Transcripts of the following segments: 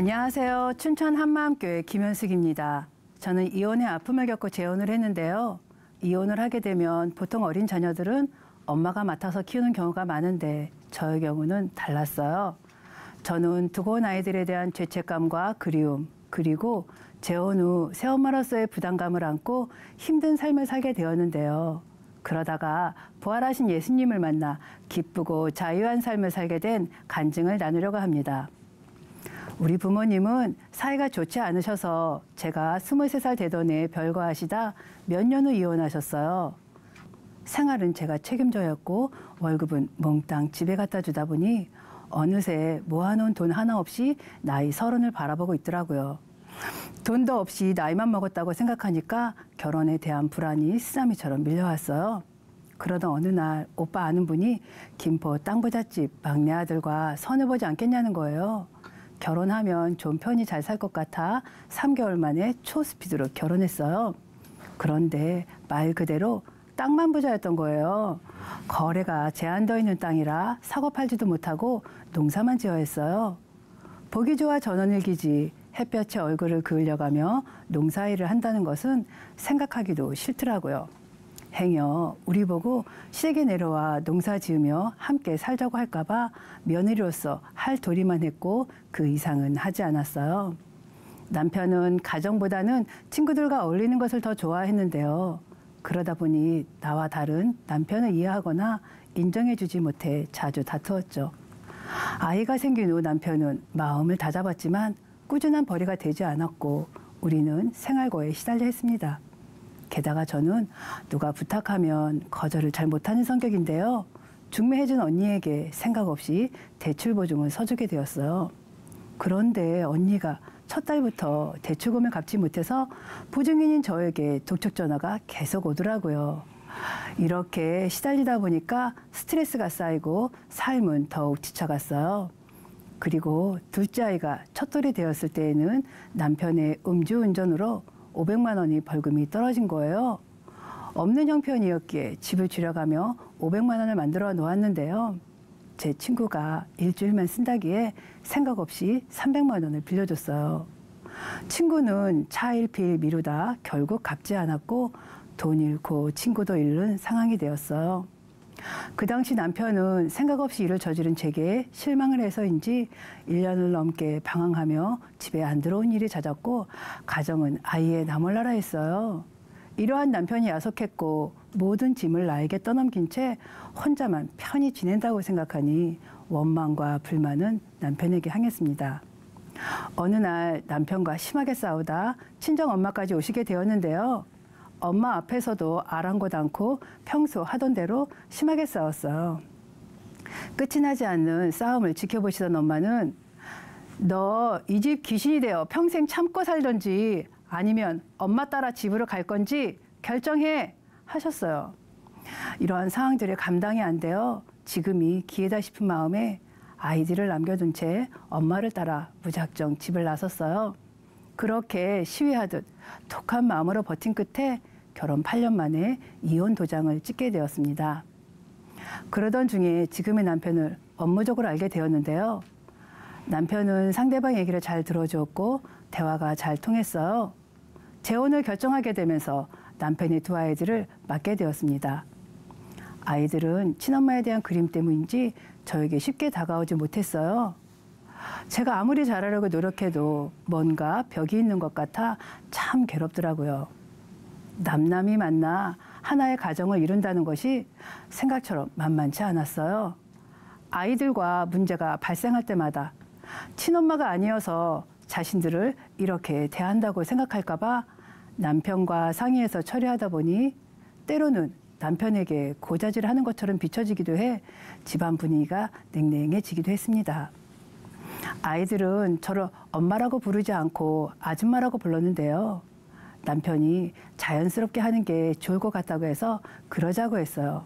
안녕하세요. 춘천 한마음교회 김현숙입니다. 저는 이혼의 아픔을 겪고 재혼을 했는데요. 이혼을 하게 되면 보통 어린 자녀들은 엄마가 맡아서 키우는 경우가 많은데 저의 경우는 달랐어요. 저는 두고 온 아이들에 대한 죄책감과 그리움, 그리고 재혼 후 새엄마로서의 부담감을 안고 힘든 삶을 살게 되었는데요. 그러다가 부활하신 예수님을 만나 기쁘고 자유한 삶을 살게 된 간증을 나누려고 합니다. 우리 부모님은 사이가 좋지 않으셔서 제가 23살 되던 해에 별거하시다 몇 년 후 이혼하셨어요. 생활은 제가 책임져야 했고 월급은 몽땅 집에 갖다 주다 보니 어느새 모아놓은 돈 하나 없이 나이 30을 바라보고 있더라고요. 돈도 없이 나이만 먹었다고 생각하니까 결혼에 대한 불안이 쓰나미처럼 밀려왔어요. 그러던 어느 날 오빠 아는 분이 김포 땅부잣집 막내 아들과 선해보지 않겠냐는 거예요. 결혼하면 좀 편히 잘 살 것 같아 3개월 만에 초스피드로 결혼했어요. 그런데 말 그대로 땅만 부자였던 거예요. 거래가 제한되어 있는 땅이라 사고 팔지도 못하고 농사만 지어야 했어요. 보기 좋아 전원일기지 햇볕에 얼굴을 그으려가며 농사일을 한다는 것은 생각하기도 싫더라고요. 행여 우리 보고 시댁에 내려와 농사 지으며 함께 살자고 할까봐 며느리로서 할 도리만 했고 그 이상은 하지 않았어요. 남편은 가정보다는 친구들과 어울리는 것을 더 좋아했는데요. 그러다 보니 나와 다른 남편을 이해하거나 인정해주지 못해 자주 다투었죠. 아이가 생긴 후 남편은 마음을 다잡았지만 꾸준한 벌이가 되지 않았고 우리는 생활고에 시달려 했습니다. 게다가 저는 누가 부탁하면 거절을 잘 못하는 성격인데요. 중매해준 언니에게 생각 없이 대출 보증을 서주게 되었어요. 그런데 언니가 첫 달부터 대출금을 갚지 못해서 보증인인 저에게 독촉 전화가 계속 오더라고요. 이렇게 시달리다 보니까 스트레스가 쌓이고 삶은 더욱 지쳐갔어요. 그리고 둘째 아이가 첫돌이 되었을 때에는 남편의 음주운전으로 500만 원이 벌금이 떨어진 거예요. 없는 형편이었기에 집을 줄여가며 500만 원을 만들어 놓았는데요. 제 친구가 일주일만 쓴다기에 생각 없이 300만 원을 빌려줬어요. 친구는 차일피일 미루다 결국 갚지 않았고 돈 잃고 친구도 잃는 상황이 되었어요. 그 당시 남편은 생각 없이 일을 저지른 제게 실망을 해서인지 1년을 넘게 방황하며 집에 안 들어온 일이 잦았고 가정은 아이의 나몰라라 했어요. 이러한 남편이 야속했고 모든 짐을 나에게 떠넘긴 채 혼자만 편히 지낸다고 생각하니 원망과 불만은 남편에게 향했습니다. 어느 날 남편과 심하게 싸우다 친정 엄마까지 오시게 되었는데요. 엄마 앞에서도 아랑곳 않고 평소 하던 대로 심하게 싸웠어요. 끝이 나지 않는 싸움을 지켜보시던 엄마는 너 이 집 귀신이 되어 평생 참고 살던지 아니면 엄마 따라 집으로 갈 건지 결정해 하셨어요. 이러한 상황들이 감당이 안 돼요. 지금이 기회다 싶은 마음에 아이들을 남겨둔 채 엄마를 따라 무작정 집을 나섰어요. 그렇게 시위하듯 독한 마음으로 버틴 끝에 결혼 8년 만에 이혼 도장을 찍게 되었습니다. 그러던 중에 지금의 남편을 업무적으로 알게 되었는데요. 남편은 상대방 얘기를 잘 들어주었고 대화가 잘 통했어요. 재혼을 결정하게 되면서 남편의 두 아이들을 맡게 되었습니다. 아이들은 친엄마에 대한 그림 때문인지 저에게 쉽게 다가오지 못했어요. 제가 아무리 잘하려고 노력해도 뭔가 벽이 있는 것 같아 참 괴롭더라고요. 남남이 만나 하나의 가정을 이룬다는 것이 생각처럼 만만치 않았어요. 아이들과 문제가 발생할 때마다 친엄마가 아니어서 자신들을 이렇게 대한다고 생각할까 봐 남편과 상의해서 처리하다 보니 때로는 남편에게 고자질을 하는 것처럼 비춰지기도 해 집안 분위기가 냉랭해지기도 했습니다. 아이들은 저를 엄마라고 부르지 않고 아줌마라고 불렀는데요. 남편이 자연스럽게 하는 게 좋을 것 같다고 해서 그러자고 했어요.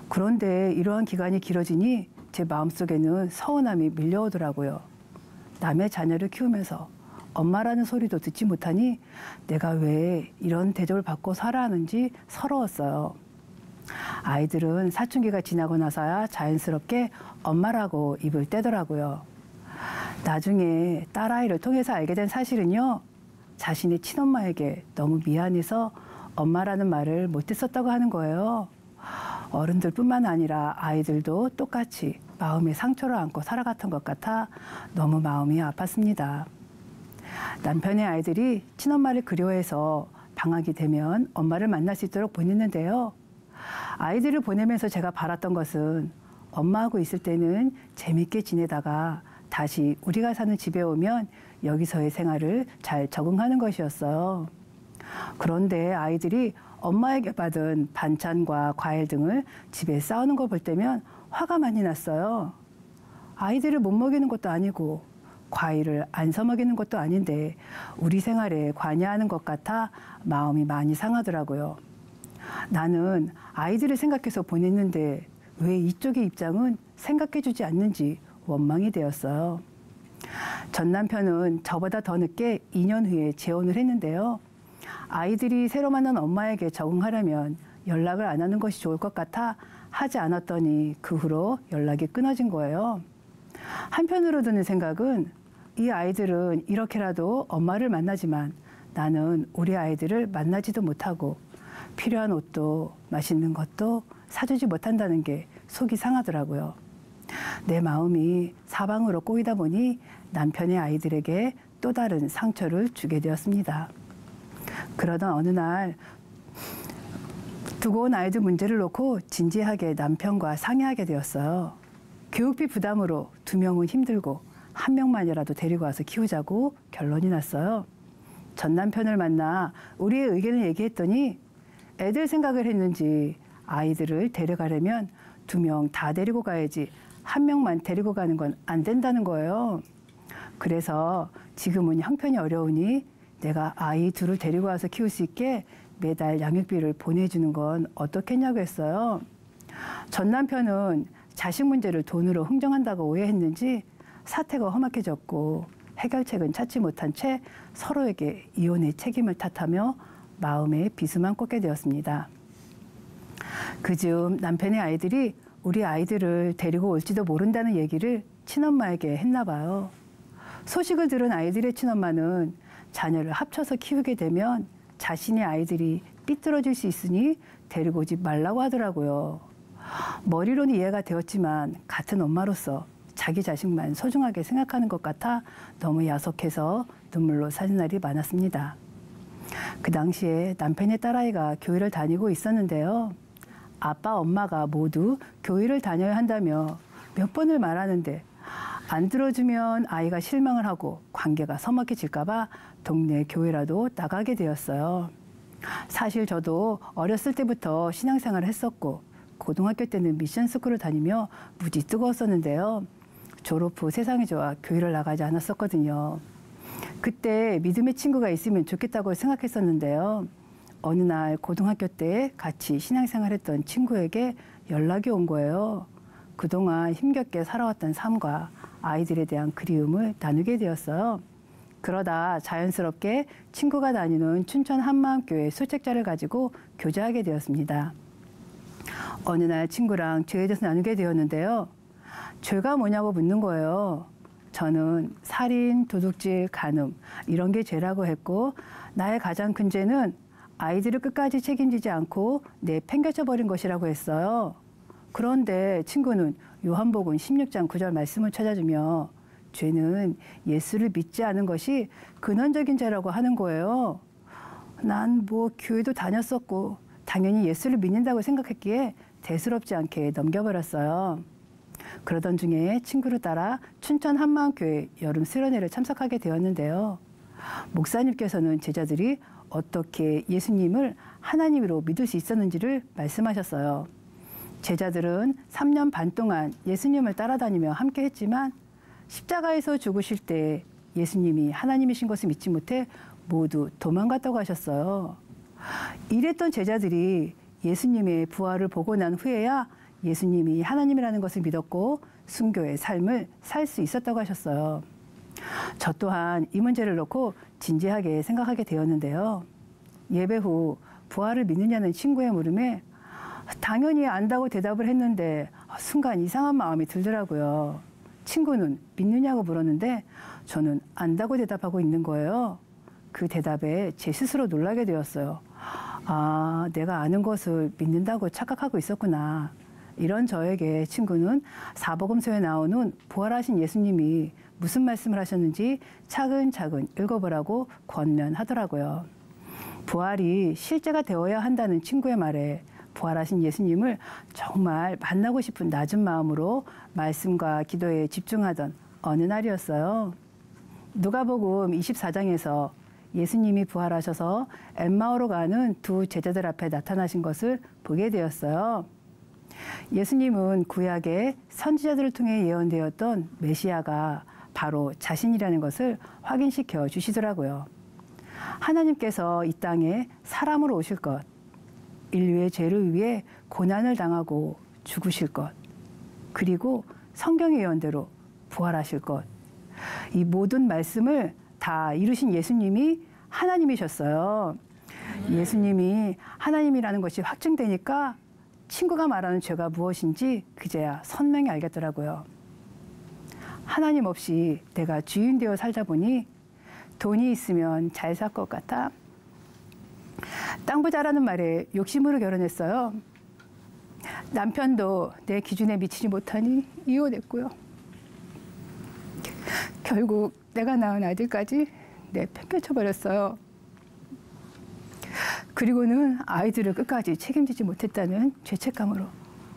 그런데 이러한 기간이 길어지니 제 마음속에는 서운함이 밀려오더라고요. 남의 자녀를 키우면서 엄마라는 소리도 듣지 못하니 내가 왜 이런 대접을 받고 살아야 하는지 서러웠어요. 아이들은 사춘기가 지나고 나서야 자연스럽게 엄마라고 입을 떼더라고요. 나중에 딸아이를 통해서 알게 된 사실은요. 자신의 친엄마에게 너무 미안해서 엄마라는 말을 못했었다고 하는 거예요. 어른들뿐만 아니라 아이들도 똑같이 마음의 상처를 안고 살아갔던 것 같아 너무 마음이 아팠습니다. 남편의 아이들이 친엄마를 그리워해서 방학이 되면 엄마를 만날 수 있도록 보냈는데요. 아이들을 보내면서 제가 바랐던 것은 엄마하고 있을 때는 재밌게 지내다가 다시 우리가 사는 집에 오면 여기서의 생활을 잘 적응하는 것이었어요. 그런데 아이들이 엄마에게 받은 반찬과 과일 등을 집에 싸우는 거 볼 때면 화가 많이 났어요. 아이들을 못 먹이는 것도 아니고 과일을 안 사 먹이는 것도 아닌데 우리 생활에 관여하는 것 같아 마음이 많이 상하더라고요. 나는 아이들을 생각해서 보냈는데 왜 이쪽의 입장은 생각해주지 않는지 원망이 되었어요. 전 남편은 저보다 더 늦게 2년 후에 재혼을 했는데요. 아이들이 새로 만난 엄마에게 적응하려면 연락을 안 하는 것이 좋을 것 같아 하지 않았더니 그 후로 연락이 끊어진 거예요. 한편으로 드는 생각은 이 아이들은 이렇게라도 엄마를 만나지만 나는 우리 아이들을 만나지도 못하고 필요한 옷도 맛있는 것도 사주지 못한다는 게 속이 상하더라고요. 내 마음이 사방으로 꼬이다 보니 남편의 아이들에게 또 다른 상처를 주게 되었습니다. 그러던 어느 날 두고 온 아이들 문제를 놓고 진지하게 남편과 상의하게 되었어요. 교육비 부담으로 2명은 힘들고 1명만이라도 데리고 와서 키우자고 결론이 났어요. 전 남편을 만나 우리의 의견을 얘기했더니 애들 생각을 했는지 아이들을 데려가려면 2명 다 데리고 가야지 1명만 데리고 가는 건 안 된다는 거예요. 그래서 지금은 형편이 어려우니 내가 아이 둘을 데리고 와서 키울 수 있게 매달 양육비를 보내주는 건 어떻겠냐고 했어요. 전 남편은 자식 문제를 돈으로 흥정한다고 오해했는지 사태가 험악해졌고 해결책은 찾지 못한 채 서로에게 이혼의 책임을 탓하며 마음에 비수만 꽂게 되었습니다. 그즈음 남편의 아이들이 우리 아이들을 데리고 올지도 모른다는 얘기를 친엄마에게 했나 봐요. 소식을 들은 아이들의 친엄마는 자녀를 합쳐서 키우게 되면 자신의 아이들이 삐뚤어질 수 있으니 데리고 오지 말라고 하더라고요. 머리로는 이해가 되었지만 같은 엄마로서 자기 자식만 소중하게 생각하는 것 같아 너무 야속해서 눈물로 사는 날이 많았습니다. 그 당시에 남편의 딸아이가 교회를 다니고 있었는데요. 아빠, 엄마가 모두 교회를 다녀야 한다며 몇 번을 말하는데 안 들어주면 아이가 실망을 하고 관계가 서먹해질까 봐 동네 교회라도 나가게 되었어요. 사실 저도 어렸을 때부터 신앙생활을 했었고 고등학교 때는 미션스쿨을 다니며 무지 뜨거웠었는데요. 졸업 후 세상이 좋아 교회를 나가지 않았었거든요. 그때 믿음의 친구가 있으면 좋겠다고 생각했었는데요. 어느 날 고등학교 때 같이 신앙생활했던 친구에게 연락이 온 거예요. 그동안 힘겹게 살아왔던 삶과 아이들에 대한 그리움을 나누게 되었어요. 그러다 자연스럽게 친구가 다니는 춘천 한마음교회 소책자를 가지고 교제하게 되었습니다. 어느 날 친구랑 죄에 대해서 나누게 되었는데요. 죄가 뭐냐고 묻는 거예요. 저는 살인, 도둑질, 간음 이런 게 죄라고 했고 나의 가장 큰 죄는 아이들을 끝까지 책임지지 않고 내팽개쳐 버린 것이라고 했어요. 그런데 친구는 요한복음 16장 9절 말씀을 찾아주며 죄는 예수를 믿지 않은 것이 근원적인 죄라고 하는 거예요. 난 뭐 교회도 다녔었고 당연히 예수를 믿는다고 생각했기에 대수롭지 않게 넘겨버렸어요. 그러던 중에 친구를 따라 춘천 한마음교회 여름 수련회를 참석하게 되었는데요. 목사님께서는 제자들이 어떻게 예수님을 하나님으로 믿을 수 있었는지를 말씀하셨어요. 제자들은 3년 반 동안 예수님을 따라다니며 함께 했지만 십자가에서 죽으실 때 예수님이 하나님이신 것을 믿지 못해 모두 도망갔다고 하셨어요. 이랬던 제자들이 예수님의 부활을 보고 난 후에야 예수님이 하나님이라는 것을 믿었고 순교의 삶을 살 수 있었다고 하셨어요. 저 또한 이 문제를 놓고 진지하게 생각하게 되었는데요. 예배 후 부활을 믿느냐는 친구의 물음에 당연히 안다고 대답을 했는데 순간 이상한 마음이 들더라고요. 친구는 믿느냐고 물었는데 저는 안다고 대답하고 있는 거예요. 그 대답에 제 스스로 놀라게 되었어요. 아, 내가 아는 것을 믿는다고 착각하고 있었구나. 이런 저에게 친구는 사복음서에 나오는 부활하신 예수님이 무슨 말씀을 하셨는지 차근차근 읽어보라고 권면하더라고요. 부활이 실제가 되어야 한다는 친구의 말에 부활하신 예수님을 정말 만나고 싶은 낮은 마음으로 말씀과 기도에 집중하던 어느 날이었어요. 누가복음 24장에서 예수님이 부활하셔서 엠마오로 가는 두 제자들 앞에 나타나신 것을 보게 되었어요. 예수님은 구약의 선지자들을 통해 예언되었던 메시아가 바로 자신이라는 것을 확인시켜 주시더라고요. 하나님께서 이 땅에 사람으로 오실 것, 인류의 죄를 위해 고난을 당하고 죽으실 것, 그리고 성경의 예언대로 부활하실 것, 이 모든 말씀을 다 이루신 예수님이 하나님이셨어요. 예수님이 하나님이라는 것이 확증되니까 친구가 말하는 죄가 무엇인지 그제야 선명히 알겠더라고요. 하나님 없이 내가 주인 되어 살다 보니 돈이 있으면 잘 살 것 같아. 땅 부자라는 말에 욕심으로 결혼했어요. 남편도 내 기준에 미치지 못하니 이혼했고요. 결국 내가 낳은 아들까지 내팽개쳐버렸어요. 그리고는 아이들을 끝까지 책임지지 못했다는 죄책감으로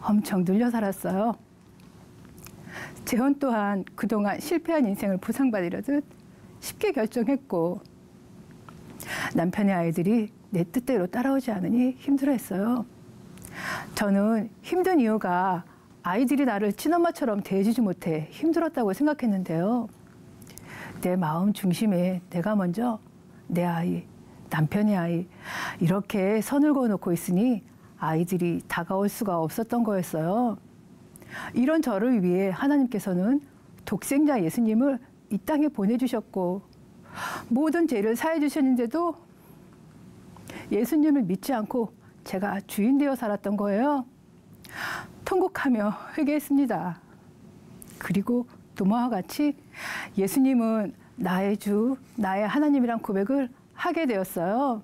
엄청 눌려 살았어요. 재혼 또한 그동안 실패한 인생을 보상받으려듯 쉽게 결정했고 남편의 아이들이 내 뜻대로 따라오지 않으니 힘들어했어요. 저는 힘든 이유가 아이들이 나를 친엄마처럼 대해주지 못해 힘들었다고 생각했는데요. 내 마음 중심에 내가 먼저 내 아이, 남편의 아이 이렇게 선을 그어놓고 있으니 아이들이 다가올 수가 없었던 거였어요. 이런 저를 위해 하나님께서는 독생자 예수님을 이 땅에 보내주셨고 모든 죄를 사해 주셨는데도 예수님을 믿지 않고 제가 주인 되어 살았던 거예요. 통곡하며 회개했습니다. 그리고 노마와 같이 예수님은 나의 주, 나의 하나님이란 고백을 하게 되었어요.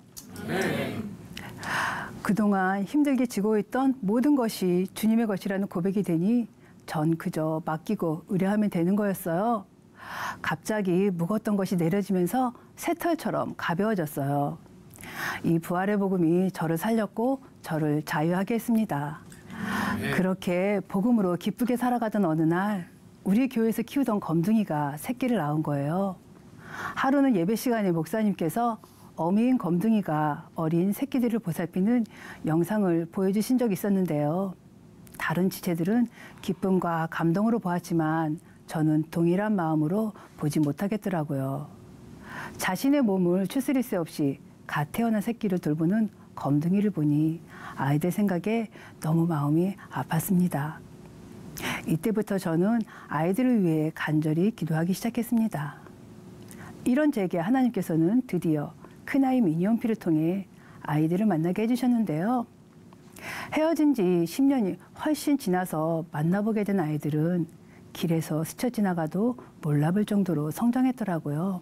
그동안 힘들게 지고 있던 모든 것이 주님의 것이라는 고백이 되니 전 그저 맡기고 의뢰하면 되는 거였어요. 갑자기 무거웠던 것이 내려지면서 새털처럼 가벼워졌어요. 이 부활의 복음이 저를 살렸고 저를 자유하게 했습니다. 그렇게 복음으로 기쁘게 살아가던 어느 날 우리 교회에서 키우던 검둥이가 새끼를 낳은 거예요. 하루는 예배 시간에 목사님께서 어미인 검둥이가 어린 새끼들을 보살피는 영상을 보여주신 적이 있었는데요. 다른 지체들은 기쁨과 감동으로 보았지만 저는 동일한 마음으로 보지 못하겠더라고요. 자신의 몸을 추스릴 새 없이 갓 태어난 새끼를 돌보는 검둥이를 보니 아이들 생각에 너무 마음이 아팠습니다. 이때부터 저는 아이들을 위해 간절히 기도하기 시작했습니다. 이런 제게 하나님께서는 드디어 큰아이 미니홈피를 통해 아이들을 만나게 해주셨는데요. 헤어진 지 10년이 훨씬 지나서 만나보게 된 아이들은 길에서 스쳐 지나가도 몰라볼 정도로 성장했더라고요.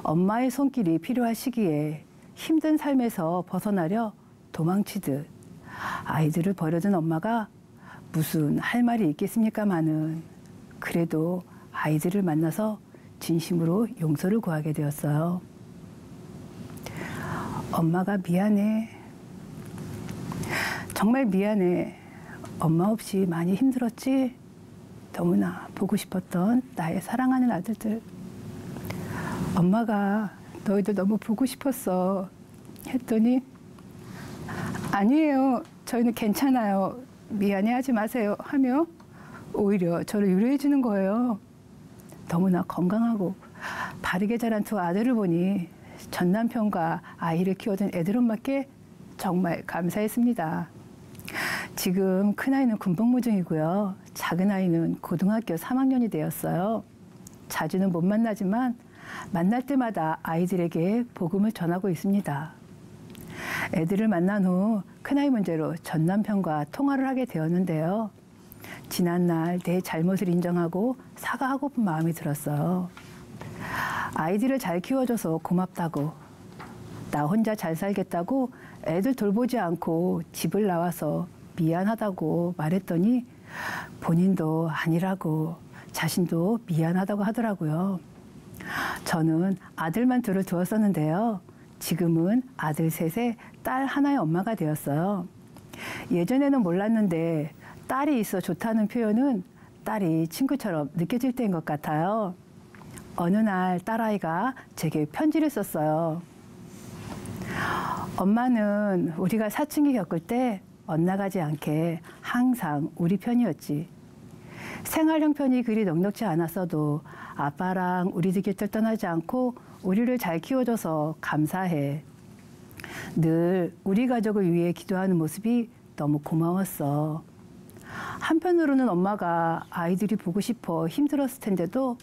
엄마의 손길이 필요할 시기에 힘든 삶에서 벗어나려 도망치듯 아이들을 버려둔 엄마가 무슨 할 말이 있겠습니까마는 그래도 아이들을 만나서 진심으로 용서를 구하게 되었어요. 엄마가 미안해. 정말 미안해. 엄마 없이 많이 힘들었지? 너무나 보고 싶었던 나의 사랑하는 아들들. 엄마가 너희들 너무 보고 싶었어. 했더니 아니에요. 저희는 괜찮아요. 미안해하지 마세요. 하며 오히려 저를 위로해 주는 거예요. 너무나 건강하고 바르게 자란 두 아들을 보니 전 남편과 아이를 키워준 애들 엄마께 정말 감사했습니다. 지금 큰아이는 군복무 중이고요. 작은아이는 고등학교 3학년이 되었어요. 자주는 못 만나지만 만날 때마다 아이들에게 복음을 전하고 있습니다. 애들을 만난 후 큰아이 문제로 전 남편과 통화를 하게 되었는데요. 지난날 내 잘못을 인정하고 사과하고픈 마음이 들었어요. 아이들을 잘 키워줘서 고맙다고, 나 혼자 잘 살겠다고 애들 돌보지 않고 집을 나와서 미안하다고 말했더니 본인도 아니라고 자신도 미안하다고 하더라고요. 저는 아들만 둘을 두었었는데요. 지금은 아들 셋에 딸 하나의 엄마가 되었어요. 예전에는 몰랐는데 딸이 있어 좋다는 표현은 딸이 친구처럼 느껴질 때인 것 같아요. 어느 날 딸아이가 제게 편지를 썼어요. 엄마는 우리가 사춘기 겪을 때 엇나가지 않게 항상 우리 편이었지. 생활 형편이 그리 넉넉지 않았어도 아빠랑 우리들 곁을 떠나지 않고 우리를 잘 키워줘서 감사해. 늘 우리 가족을 위해 기도하는 모습이 너무 고마웠어. 한편으로는 엄마가 아이들이 보고 싶어 힘들었을 텐데도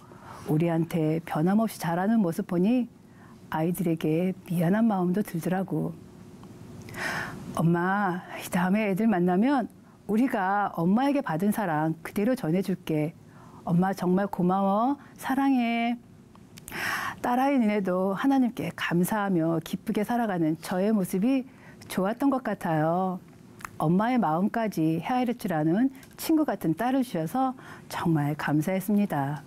우리한테 변함없이 잘하는 모습 보니 아이들에게 미안한 마음도 들더라고. 엄마, 다음에 애들 만나면 우리가 엄마에게 받은 사랑 그대로 전해줄게. 엄마 정말 고마워. 사랑해. 딸아이 니네도 하나님께 감사하며 기쁘게 살아가는 저의 모습이 좋았던 것 같아요. 엄마의 마음까지 헤아릴 줄 아는 친구 같은 딸을 주셔서 정말 감사했습니다.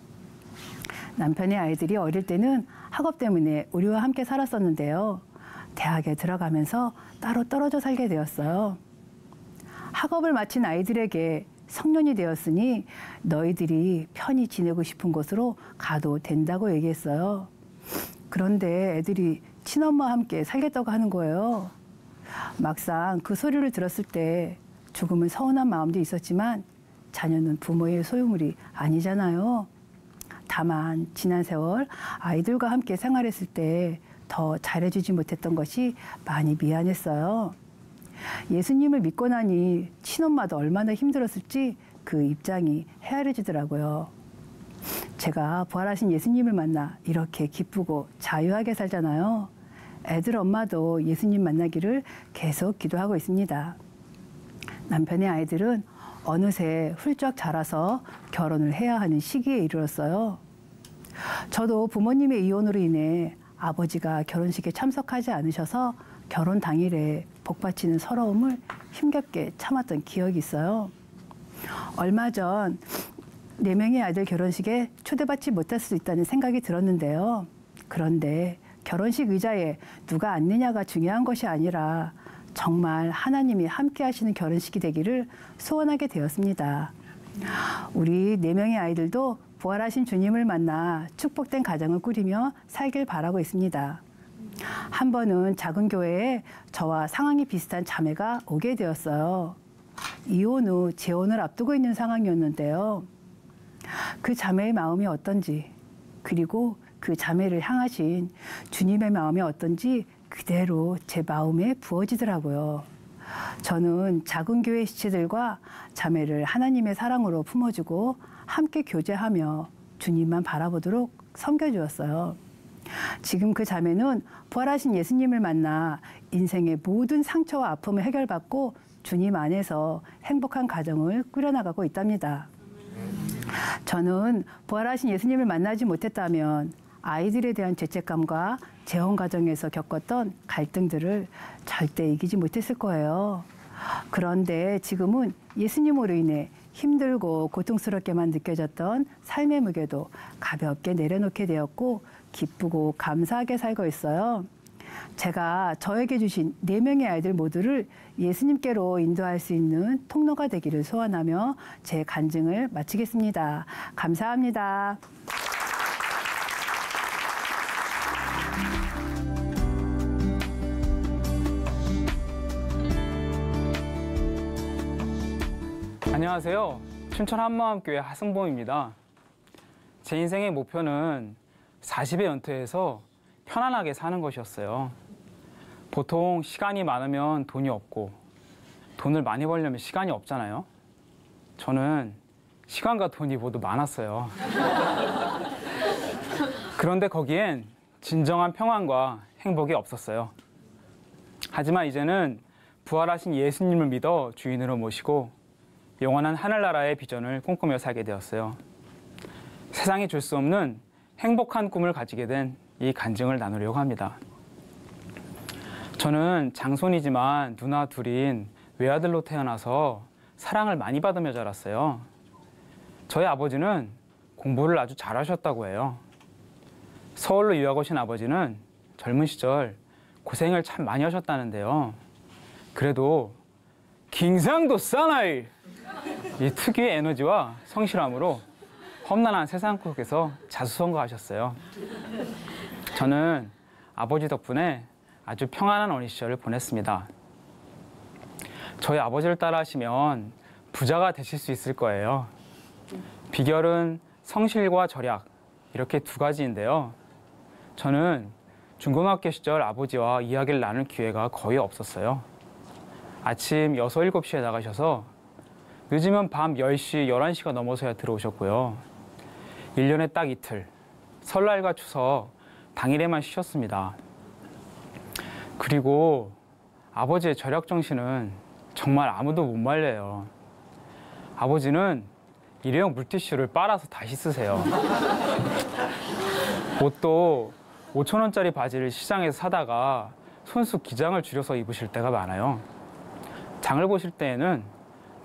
남편의 아이들이 어릴 때는 학업 때문에 우리와 함께 살았었는데요. 대학에 들어가면서 따로 떨어져 살게 되었어요. 학업을 마친 아이들에게 성년이 되었으니 너희들이 편히 지내고 싶은 곳으로 가도 된다고 얘기했어요. 그런데 애들이 친엄마와 함께 살겠다고 하는 거예요. 막상 그 소리를 들었을 때 조금은 서운한 마음도 있었지만 자녀는 부모의 소유물이 아니잖아요. 다만 지난 세월 아이들과 함께 생활했을 때 더 잘해주지 못했던 것이 많이 미안했어요. 예수님을 믿고 나니 친엄마도 얼마나 힘들었을지 그 입장이 헤아려지더라고요. 제가 부활하신 예수님을 만나 이렇게 기쁘고 자유하게 살잖아요. 애들 엄마도 예수님 만나기를 계속 기도하고 있습니다. 남편의 아이들은 어느새 훌쩍 자라서 결혼을 해야 하는 시기에 이르렀어요. 저도 부모님의 이혼으로 인해 아버지가 결혼식에 참석하지 않으셔서 결혼 당일에 복받치는 서러움을 힘겹게 참았던 기억이 있어요. 얼마 전 4명의 아들 결혼식에 초대받지 못할 수 있다는 생각이 들었는데요. 그런데 결혼식 의자에 누가 앉느냐가 중요한 것이 아니라 정말 하나님이 함께 하시는 결혼식이 되기를 소원하게 되었습니다. 우리 4명의 아이들도 부활하신 주님을 만나 축복된 가정을 꾸리며 살길 바라고 있습니다. 한 번은 작은 교회에 저와 상황이 비슷한 자매가 오게 되었어요. 이혼 후 재혼을 앞두고 있는 상황이었는데요. 그 자매의 마음이 어떤지, 그리고 그 자매를 향하신 주님의 마음이 어떤지 그대로 제 마음에 부어지더라고요. 저는 작은 교회 시체들과 자매를 하나님의 사랑으로 품어주고 함께 교제하며 주님만 바라보도록 섬겨주었어요. 지금 그 자매는 부활하신 예수님을 만나 인생의 모든 상처와 아픔을 해결받고 주님 안에서 행복한 가정을 꾸려나가고 있답니다. 저는 부활하신 예수님을 만나지 못했다면 아이들에 대한 죄책감과 재혼 과정에서 겪었던 갈등들을 절대 이기지 못했을 거예요. 그런데 지금은 예수님으로 인해 힘들고 고통스럽게만 느껴졌던 삶의 무게도 가볍게 내려놓게 되었고 기쁘고 감사하게 살고 있어요. 제가 저에게 주신 4명의 아이들 모두를 예수님께로 인도할 수 있는 통로가 되기를 소원하며 제 간증을 마치겠습니다. 감사합니다. 안녕하세요. 춘천 한마음교회 하승범입니다. 제 인생의 목표는 40에 은퇴해서 편안하게 사는 것이었어요. 보통 시간이 많으면 돈이 없고 돈을 많이 벌려면 시간이 없잖아요. 저는 시간과 돈이 모두 많았어요. 그런데 거기엔 진정한 평안과 행복이 없었어요. 하지만 이제는 부활하신 예수님을 믿어 주인으로 모시고 영원한 하늘나라의 비전을 꿈꾸며 살게 되었어요. 세상이 줄 수 없는 행복한 꿈을 가지게 된 이 간증을 나누려고 합니다. 저는 장손이지만 누나 둘인 외아들로 태어나서 사랑을 많이 받으며 자랐어요. 저희 아버지는 공부를 아주 잘하셨다고 해요. 서울로 유학 오신 아버지는 젊은 시절 고생을 참 많이 하셨다는데요. 그래도 경상도 사나이! 이 특유의 에너지와 성실함으로 험난한 세상 속에서 자수성가하셨어요. 저는 아버지 덕분에 아주 평안한 어린 시절을 보냈습니다. 저희 아버지를 따라하시면 부자가 되실 수 있을 거예요. 비결은 성실과 절약, 이렇게 두 가지인데요. 저는 중고등학교 시절 아버지와 이야기를 나눌 기회가 거의 없었어요. 아침 6, 7시에 나가셔서 늦으면 밤 10시, 11시가 넘어서야 들어오셨고요. 1년에 딱 이틀, 설날과 추석 당일에만 쉬셨습니다. 그리고 아버지의 절약 정신은 정말 아무도 못 말려요. 아버지는 일회용 물티슈를 빨아서 다시 쓰세요. 옷도 5,000원짜리 바지를 시장에서 사다가 손수 기장을 줄여서 입으실 때가 많아요. 장을 보실 때에는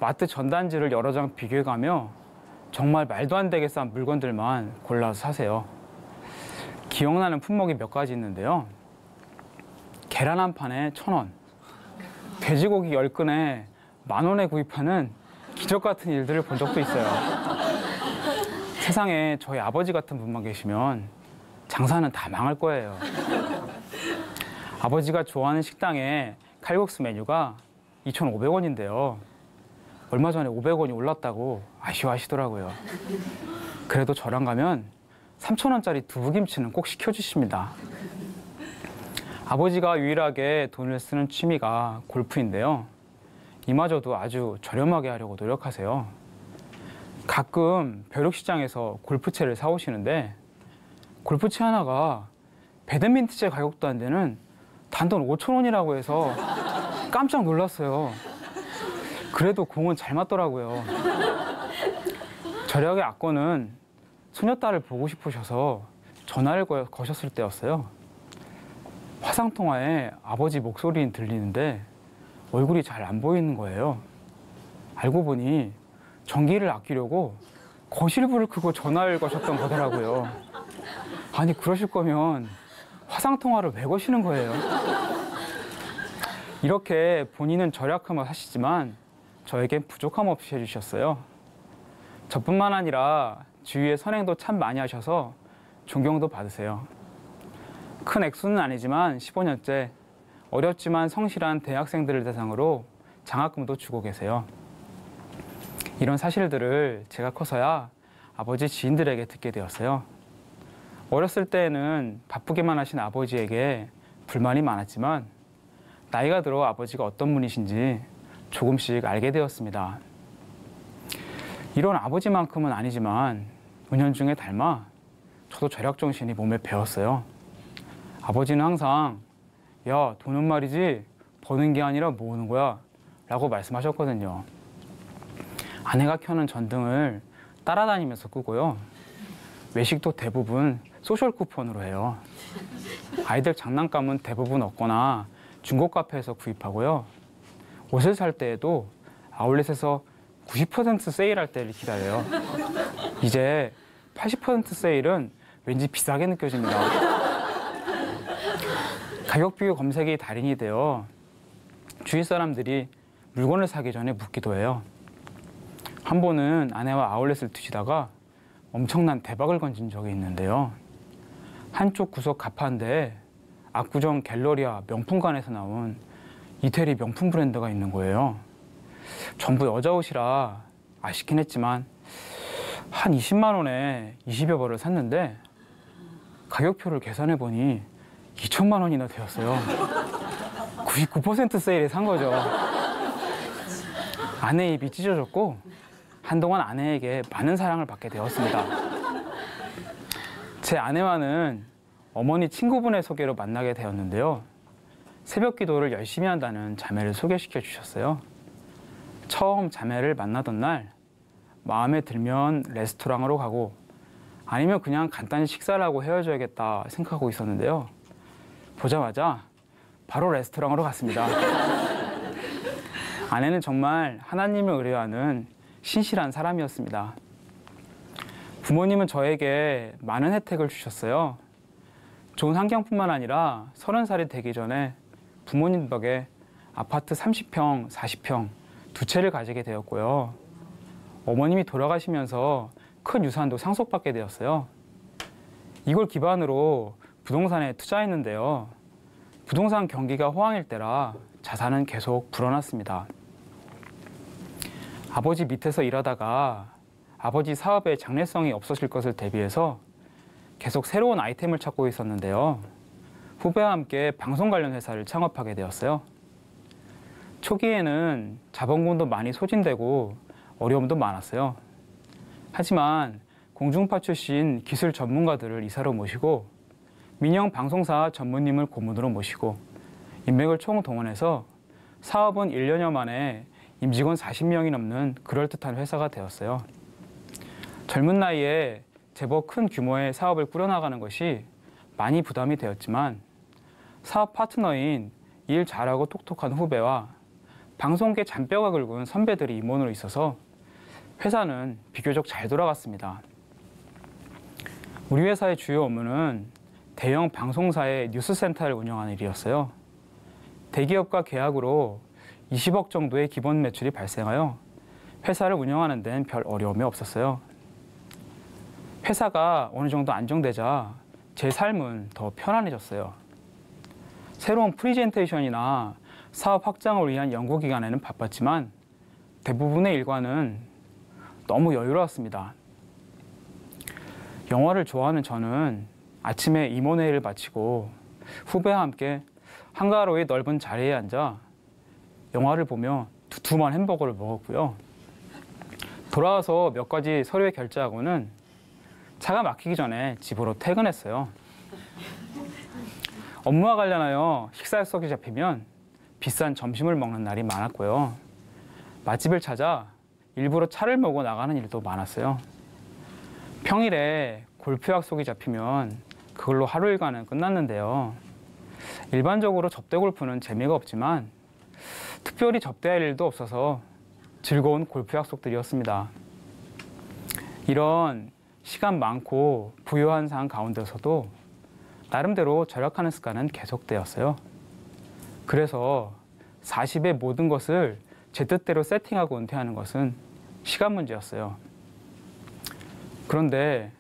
마트 전단지를 여러 장 비교해가며 정말 말도 안 되게 싼 물건들만 골라서 사세요. 기억나는 품목이 몇 가지 있는데요. 계란 한 판에 1,000원, 돼지고기 10근에 10,000원에 구입하는 기적 같은 일들을 본 적도 있어요. 세상에 저희 아버지 같은 분만 계시면 장사는 다 망할 거예요. 아버지가 좋아하는 식당에 칼국수 메뉴가 2,500원인데요. 얼마 전에 500원이 올랐다고 아쉬워하시더라고요. 그래도 저랑 가면 3,000원짜리 두부김치는 꼭 시켜주십니다. 아버지가 유일하게 돈을 쓰는 취미가 골프인데요. 이마저도 아주 저렴하게 하려고 노력하세요. 가끔 벼룩시장에서 골프채를 사오시는데 골프채 하나가 배드민턴채 가격도 안 되는 단돈 5,000원이라고 해서 깜짝 놀랐어요. 그래도 공은 잘 맞더라고요. 절약의 악권은 소녀딸을 보고 싶으셔서 전화를 거셨을 때였어요. 화상통화에 아버지 목소리는 들리는데 얼굴이 잘 안 보이는 거예요. 알고 보니 전기를 아끼려고 거실불을 끄고 전화를 거셨던 거더라고요. 아니 그러실 거면 화상통화를 왜 거시는 거예요? 이렇게 본인은 절약하며 사시지만 저에겐 부족함 없이 해주셨어요. 저뿐만 아니라 주위의 선행도 참 많이 하셔서 존경도 받으세요. 큰 액수는 아니지만 15년째 어렵지만 성실한 대학생들을 대상으로 장학금도 주고 계세요. 이런 사실들을 제가 커서야 아버지 지인들에게 듣게 되었어요. 어렸을 때에는 바쁘게만 하신 아버지에게 불만이 많았지만 나이가 들어 아버지가 어떤 분이신지 조금씩 알게 되었습니다. 이런 아버지만큼은 아니지만 은연중에 닮아 저도 절약정신이 몸에 배었어요. 아버지는 항상 야, 돈은 말이지 버는 게 아니라 모으는 거야 라고 말씀하셨거든요. 아내가 켜는 전등을 따라다니면서 끄고요. 외식도 대부분 소셜 쿠폰으로 해요. 아이들 장난감은 대부분 없거나 중고 카페에서 구입하고요. 옷을 살 때에도 아울렛에서 90% 세일할 때를 기다려요. 이제 80% 세일은 왠지 비싸게 느껴집니다. 가격 비교 검색이 달인이 되어 주위 사람들이 물건을 사기 전에 묻기도 해요. 한 번은 아내와 아울렛을 뒤지다가 엄청난 대박을 건진 적이 있는데요. 한쪽 구석 가판대에 압구정 갤러리아 명품관에서 나온 이태리 명품 브랜드가 있는 거예요. 전부 여자 옷이라 아쉽긴 했지만 한 20만 원에 20여 벌을 샀는데 가격표를 계산해 보니 2천만 원이나 되었어요. 99% 세일에 산 거죠. 아내 입이 찢어졌고 한동안 아내에게 많은 사랑을 받게 되었습니다. 제 아내와는 어머니 친구분의 소개로 만나게 되었는데요. 새벽 기도를 열심히 한다는 자매를 소개시켜 주셨어요. 처음 자매를 만나던 날 마음에 들면 레스토랑으로 가고 아니면 그냥 간단히 식사를 하고 헤어져야겠다 생각하고 있었는데요. 보자마자 바로 레스토랑으로 갔습니다. 아내는 정말 하나님을 의뢰하는 신실한 사람이었습니다. 부모님은 저에게 많은 혜택을 주셨어요. 좋은 환경뿐만 아니라 30살이 되기 전에 부모님 덕에 아파트 30평, 40평 두 채를 가지게 되었고요. 어머님이 돌아가시면서 큰 유산도 상속받게 되었어요. 이걸 기반으로 부동산에 투자했는데요. 부동산 경기가 호황일 때라 자산은 계속 불어났습니다. 아버지 밑에서 일하다가 아버지 사업에 장래성이 없어질 것을 대비해서 계속 새로운 아이템을 찾고 있었는데요. 후배와 함께 방송 관련 회사를 창업하게 되었어요. 초기에는 자본금도 많이 소진되고 어려움도 많았어요. 하지만 공중파 출신 기술 전문가들을 이사로 모시고 민영 방송사 전무님을 고문으로 모시고 인맥을 총동원해서 사업은 1년여 만에 임직원 40명이 넘는 그럴듯한 회사가 되었어요. 젊은 나이에 제법 큰 규모의 사업을 꾸려나가는 것이 많이 부담이 되었지만 사업 파트너인 일 잘하고 똑똑한 후배와 방송계 잔뼈가 굵은 선배들이 임원으로 있어서 회사는 비교적 잘 돌아갔습니다. 우리 회사의 주요 업무는 대형 방송사의 뉴스센터를 운영하는 일이었어요. 대기업과 계약으로 20억 정도의 기본 매출이 발생하여 회사를 운영하는 데는 별 어려움이 없었어요. 회사가 어느 정도 안정되자 제 삶은 더 편안해졌어요. 새로운 프리젠테이션이나 사업 확장을 위한 연구기간에는 바빴지만 대부분의 일과는 너무 여유로웠습니다. 영화를 좋아하는 저는 아침에 임원회의를 마치고 후배와 함께 한가로이 넓은 자리에 앉아 영화를 보며 두툼한 햄버거를 먹었고요. 돌아와서 몇 가지 서류에 결제하고는 차가 막히기 전에 집으로 퇴근했어요. 업무와 관련하여 식사 약속이 잡히면 비싼 점심을 먹는 날이 많았고요. 맛집을 찾아 일부러 차를 몰고 나가는 일도 많았어요. 평일에 골프 약속이 잡히면 그걸로 하루 일과는 끝났는데요. 일반적으로 접대 골프는 재미가 없지만 특별히 접대할 일도 없어서 즐거운 골프 약속들이었습니다. 이런 시간 많고 부유한 상 가운데서도 나름대로 절약하는 습관은 계속되었어요. 그래서 40의 모든 것을 제 뜻대로 세팅하고 은퇴하는 것은 시간 문제였어요. 그런데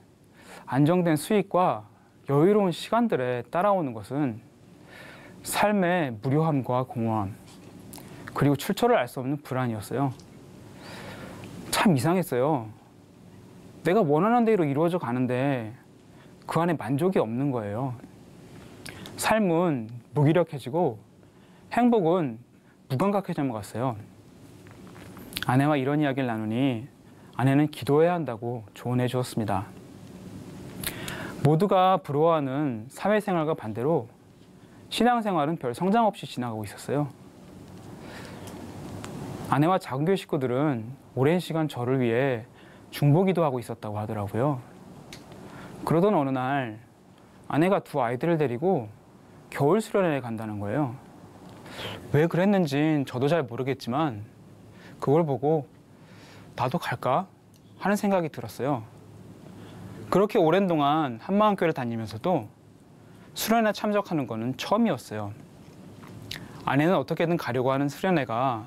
안정된 수익과 여유로운 시간들에 따라오는 것은 삶의 무료함과 공허함, 그리고 출처를 알 수 없는 불안이었어요. 참 이상했어요. 내가 원하는 대로 이루어져 가는데 그 안에 만족이 없는 거예요. 삶은 무기력해지고 행복은 무감각해져 갔어요. 아내와 이런 이야기를 나누니 아내는 기도해야 한다고 조언해 주었습니다. 모두가 부러워하는 사회생활과 반대로 신앙생활은 별 성장 없이 지나가고 있었어요. 아내와 장교 식구들은 오랜 시간 저를 위해 중보기도하고 있었다고 하더라고요. 그러던 어느 날 아내가 두 아이들을 데리고 겨울 수련회에 간다는 거예요. 왜 그랬는진 저도 잘 모르겠지만 그걸 보고 나도 갈까 하는 생각이 들었어요. 그렇게 오랜 동안 한마음교회를 다니면서도 수련회 참석하는 거는 처음이었어요. 아내는 어떻게든 가려고 하는 수련회가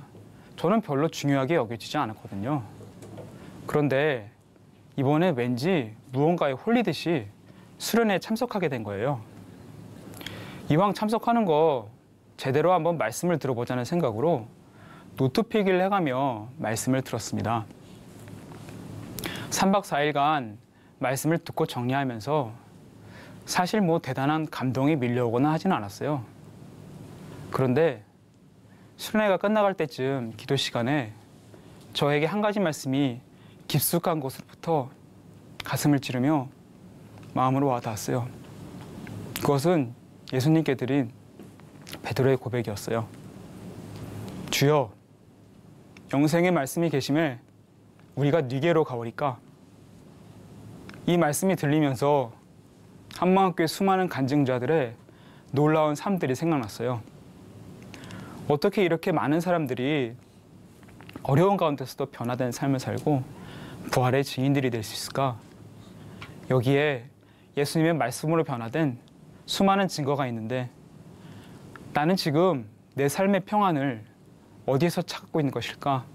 저는 별로 중요하게 여겨지지 않았거든요. 그런데 이번에 왠지 무언가에 홀리듯이 수련회에 참석하게 된 거예요. 이왕 참석하는 거 제대로 한번 말씀을 들어보자는 생각으로 노트 필기를 해가며 말씀을 들었습니다. 3박 4일간 말씀을 듣고 정리하면서 사실 뭐 대단한 감동이 밀려오거나 하지는 않았어요. 그런데 수련회가 끝나갈 때쯤 기도 시간에 저에게 한 가지 말씀이 깊숙한 곳으로부터 가슴을 찌르며 마음으로 와닿았어요. 그것은 예수님께 드린 베드로의 고백이었어요. 주여, 영생의 말씀이 계심에 우리가 네게로 가오리까. 이 말씀이 들리면서 한마음교회 수많은 간증자들의 놀라운 삶들이 생각났어요. 어떻게 이렇게 많은 사람들이 어려운 가운데서도 변화된 삶을 살고 부활의 증인들이 될 수 있을까? 여기에 예수님의 말씀으로 변화된 수많은 증거가 있는데 나는 지금 내 삶의 평안을 어디에서 찾고 있는 것일까?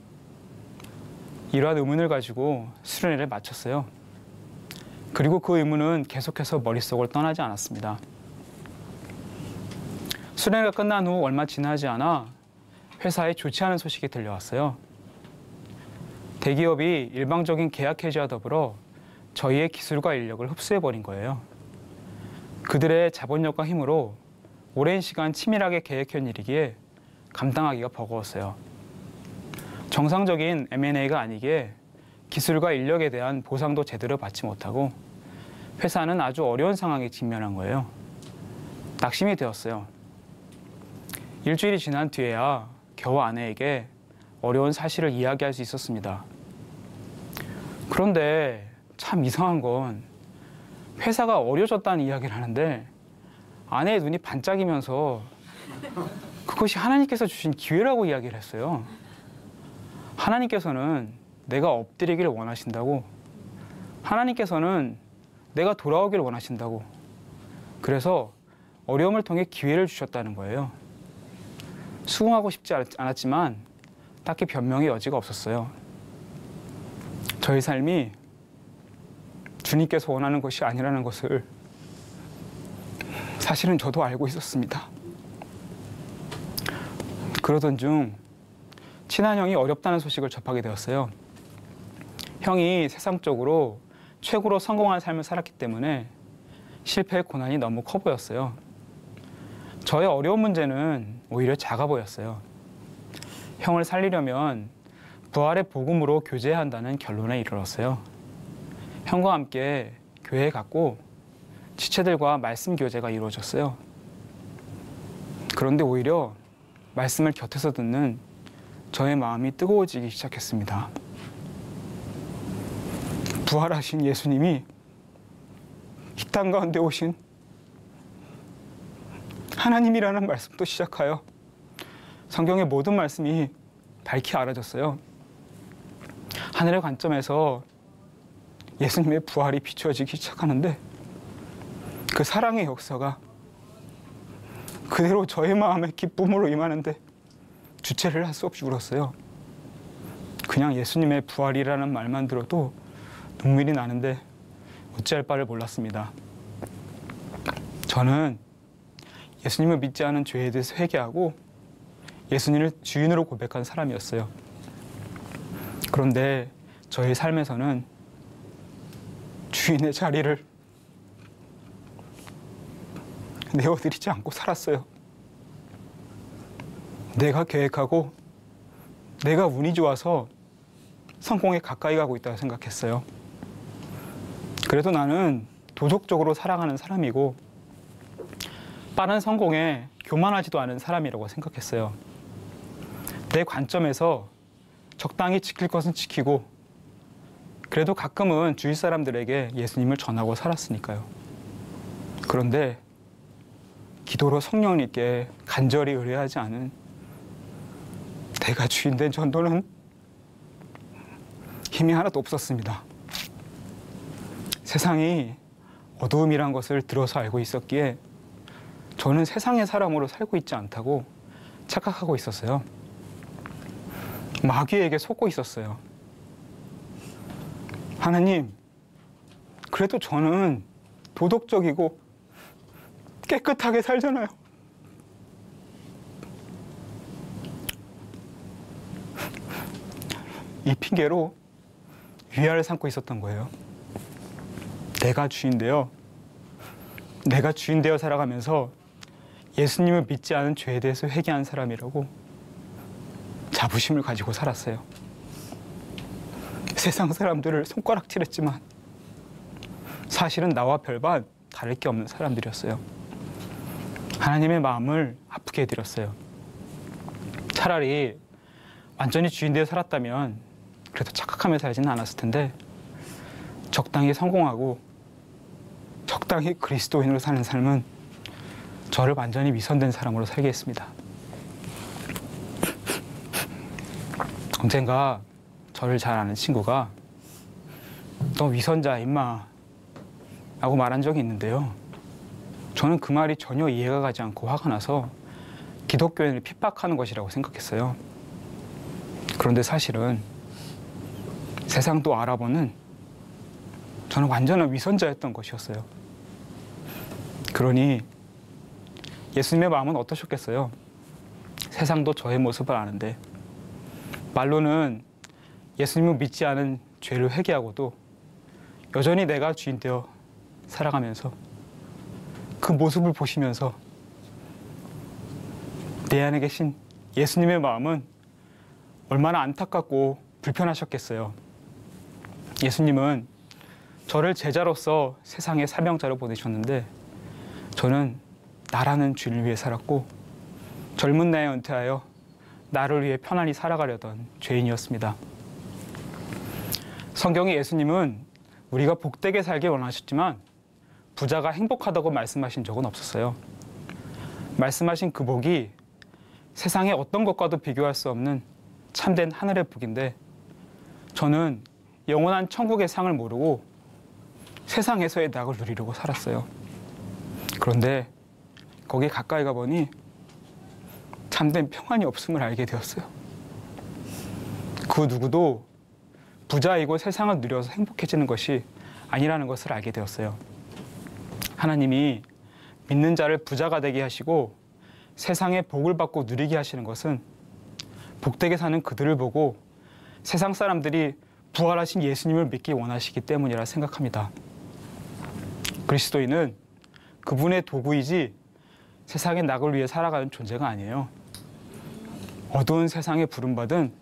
이러한 의문을 가지고 수련회를 마쳤어요. 그리고 그 의문은 계속해서 머릿속을 떠나지 않았습니다. 수련회가 끝난 후 얼마 지나지 않아 회사에 좋지 않은 소식이 들려왔어요. 대기업이 일방적인 계약 해지와 더불어 저희의 기술과 인력을 흡수해버린 거예요. 그들의 자본력과 힘으로 오랜 시간 치밀하게 계획한 일이기에 감당하기가 버거웠어요. 정상적인 M&A가 아니기에 기술과 인력에 대한 보상도 제대로 받지 못하고 회사는 아주 어려운 상황에 직면한 거예요. 낙심이 되었어요. 일주일이 지난 뒤에야 겨우 아내에게 어려운 사실을 이야기할 수 있었습니다. 그런데 참 이상한 건 회사가 어려졌다는 이야기를 하는데 아내의 눈이 반짝이면서 그것이 하나님께서 주신 기회라고 이야기를 했어요. 하나님께서는 내가 엎드리기를 원하신다고, 하나님께서는 내가 돌아오기를 원하신다고, 그래서 어려움을 통해 기회를 주셨다는 거예요. 수긍하고 싶지 않았지만 딱히 변명의 여지가 없었어요. 저희 삶이 주님께서 원하는 것이 아니라는 것을 사실은 저도 알고 있었습니다. 그러던 중 친한 형이 어렵다는 소식을 접하게 되었어요. 형이 세상적으로 최고로 성공한 삶을 살았기 때문에 실패의 고난이 너무 커 보였어요. 저의 어려운 문제는 오히려 작아 보였어요. 형을 살리려면 부활의 복음으로 교제해야 한다는 결론에 이르렀어요. 형과 함께 교회에 갔고 지체들과 말씀 교제가 이루어졌어요. 그런데 오히려 말씀을 곁에서 듣는 저의 마음이 뜨거워지기 시작했습니다. 부활하신 예수님이 이 땅 가운데 오신 하나님이라는 말씀도 시작하여 성경의 모든 말씀이 밝히 알아졌어요. 하늘의 관점에서 예수님의 부활이 비추어지기 시작하는데 그 사랑의 역사가 그대로 저의 마음에 기쁨으로 임하는데 주체를 할 수 없이 울었어요. 그냥 예수님의 부활이라는 말만 들어도 눈물이 나는데 어찌할 바를 몰랐습니다. 저는 예수님을 믿지 않은 죄에 대해서 회개하고 예수님을 주인으로 고백한 사람이었어요. 그런데 저의 삶에서는 주인의 자리를 내어드리지 않고 살았어요. 내가 계획하고 내가 운이 좋아서 성공에 가까이 가고 있다고 생각했어요. 그래도 나는 도덕적으로 살아가는 사람이고 빠른 성공에 교만하지도 않은 사람이라고 생각했어요. 내 관점에서 적당히 지킬 것은 지키고 그래도 가끔은 주위 사람들에게 예수님을 전하고 살았으니까요. 그런데 기도로 성령님께 간절히 의뢰하지 않은 내가 주인된 전도는 힘이 하나도 없었습니다. 세상이 어두움이란 것을 들어서 알고 있었기에 저는 세상의 사람으로 살고 있지 않다고 착각하고 있었어요. 마귀에게 속고 있었어요. 하나님, 그래도 저는 도덕적이고 깨끗하게 살잖아요. 이 핑계로 위화를 삼고 있었던 거예요. 내가 주인되어 살아가면서 예수님을 믿지 않은 죄에 대해서 회개한 사람이라고 자부심을 가지고 살았어요. 세상 사람들을 손가락질했지만 사실은 나와 별반 다를 게 없는 사람들이었어요. 하나님의 마음을 아프게 해드렸어요. 차라리 완전히 주인되어 살았다면 그래도 착각하며 살지는 않았을 텐데 적당히 성공하고 적당히 그리스도인으로 사는 삶은 저를 완전히 위선된 사람으로 살게 했습니다. 언젠가 저를 잘 아는 친구가 너 위선자야 임마 라고 말한 적이 있는데요. 저는 그 말이 전혀 이해가 가지 않고 화가 나서 기독교인을 핍박하는 것이라고 생각했어요. 그런데 사실은 세상도 알아보는 저는 완전한 위선자였던 것이었어요. 그러니 예수님의 마음은 어떠셨겠어요? 세상도 저의 모습을 아는데 말로는 예수님을 믿지 않은 죄를 회개하고도 여전히 내가 주인 되어 살아가면서 그 모습을 보시면서 내 안에 계신 예수님의 마음은 얼마나 안타깝고 불편하셨겠어요. 예수님은 저를 제자로서 세상의 사명자로 보내셨는데 저는 나라는 주를 위해 살았고 젊은 나이에 은퇴하여 나를 위해 편안히 살아가려던 죄인이었습니다. 성경의 예수님은 우리가 복되게 살길 원하셨지만 부자가 행복하다고 말씀하신 적은 없었어요. 말씀하신 그 복이 세상의 어떤 것과도 비교할 수 없는 참된 하늘의 복인데 저는 영원한 천국의 상을 모르고 세상에서의 낙을 누리려고 살았어요. 그런데 거기 가까이 가보니 참된 평안이 없음을 알게 되었어요. 그 누구도 부자이고 세상을 누려서 행복해지는 것이 아니라는 것을 알게 되었어요. 하나님이 믿는 자를 부자가 되게 하시고 세상의 복을 받고 누리게 하시는 것은 복되게 사는 그들을 보고 세상 사람들이 부활하신 예수님을 믿기 원하시기 때문이라 생각합니다. 그리스도인은 그분의 도구이지 세상의 낙을 위해 살아가는 존재가 아니에요. 어두운 세상에 부름받은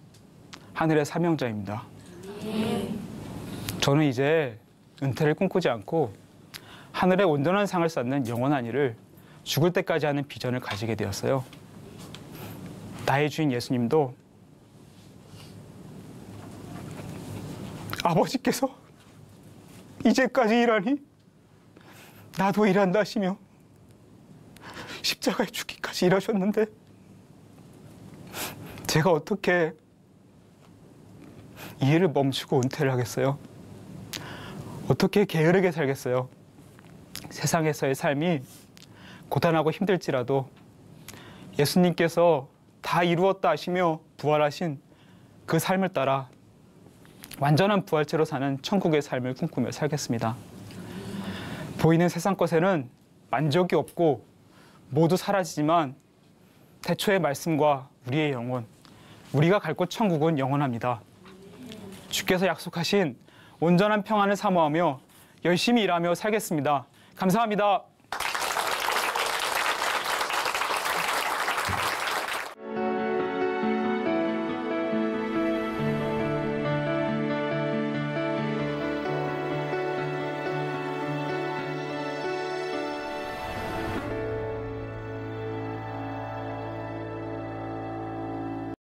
하늘의 사명자입니다. 저는 이제 은퇴를 꿈꾸지 않고 하늘의 온전한 상을 쌓는 영원한 일을 죽을 때까지 하는 비전을 가지게 되었어요. 나의 주인 예수님도 아버지께서 이제까지 일하니 나도 일한다 하시며 십자가에 죽기까지 일하셨는데 제가 어떻게 이 일을 멈추고 은퇴를 하겠어요? 어떻게 게으르게 살겠어요? 세상에서의 삶이 고단하고 힘들지라도 예수님께서 다 이루었다 하시며 부활하신 그 삶을 따라 완전한 부활체로 사는 천국의 삶을 꿈꾸며 살겠습니다. 보이는 세상 것에는 만족이 없고 모두 사라지지만 태초의 말씀과 우리의 영혼, 우리가 갈 곳 천국은 영원합니다. 주께서 약속하신 온전한 평안을 사모하며 열심히 일하며 살겠습니다. 감사합니다.